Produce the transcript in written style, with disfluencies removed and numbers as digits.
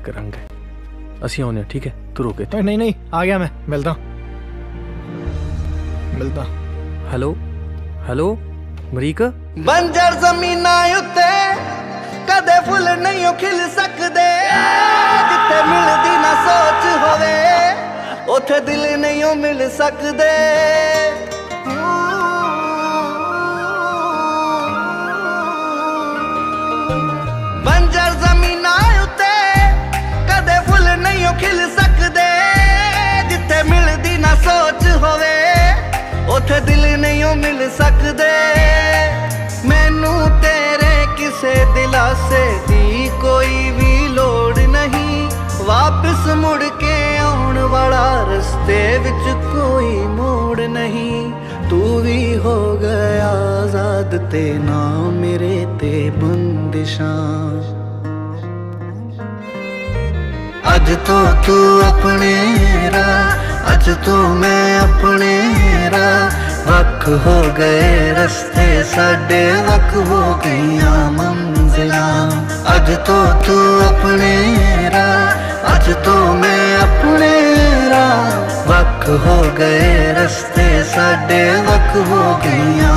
ਕਰਾਂਗੇ। ਅਸੀਂ ਆਉਂਦੇ ਹਾਂ, ਠੀਕ ਹੈ? ਤੂੰ ਰੁਕ ਇੱਥੇ। ਨਹੀਂ ਨਹੀਂ ਆ ਗਿਆ ਮੈਂ, ਮਿਲਦਾ। ਹੈਲੋ ਹੈਲੋ ਮਰੀਕ। ਬੰਜਰ ਜ਼ਮੀਨਾਂ ਉੱਤੇ ਕਦੇ ਫੁੱਲ ਨਹੀਂ ਖਿਲ ਸਕਦੇ, ਜਿੱਥੇ ਮਿਲਦੀ ਨਾ ਸੋਚ ਹੋਵੇ ਉੱਥੇ ਦਿਲ ਨਹੀਂ ਮਿਲ ਸਕਦੇ। ਬੰਜਰ ਜ਼ਮੀਨਾਂ ਉੱਤੇ ਕਦੇ ਫੁੱਲ ਨਹੀਂ ਖਿਲ ਸਕਦੇ, ਜਿੱਥੇ ਮਿਲਦੀ ਨਾ ਸੋਚ ਹੋਵੇ ਉੱਥੇ ਦਿਲ ਨਹੀਂ ਮਿਲ ਸਕਦੇ। ਮੈਨੂੰ ਤੇਰੇ ਕਿਸੇ ਦਿਲਾਸੇ ਦੀ ਕੋਈ ਵੀ ਲੋੜ ਨਹੀਂ, ਵਾਪਸ ਮੁੜ ਕੇ ਆਉਣ ਵਾਲਾ ਰਸਤੇ ਵਿੱਚ ਕੋਈ ਮੋੜ ਨਹੀਂ। ਤੂੰ ਵੀ ਹੋ ਗਿਆ ਆਜ਼ਾਦ ਤੇ ਨਾ ਮੇਰੇ ਤੇ ਬੰਦਿਸ਼ਾਂ। ਅੱਜ ਤੋਂ ਤੂੰ ਆਪਣੇ ਰਾਹ, ਅੱਜ ਤੋਂ ਮੈਂ ਆਪਣੇ ਰਾਹ, ਵੱਖ ਹੋ ਗਏ ਰਸਤੇ ਸਾਡੇ, ਵੱਖ ਹੋ ਗਈਆਂ ਮੰਜ਼ਿਲਾਂ। ਅੱਜ ਤੋਂ ਤੂੰ ਆਪਣੇ ਰਾਹ, ਅੱਜ ਤੋਂ ਮੈਂ ਆਪਣੇ ਰਾਹ, ਵੱਖ ਹੋ ਗਏ ਰਸਤੇ ਸਾਡੇ, ਵੱਖ ਹੋ ਗਈਆਂ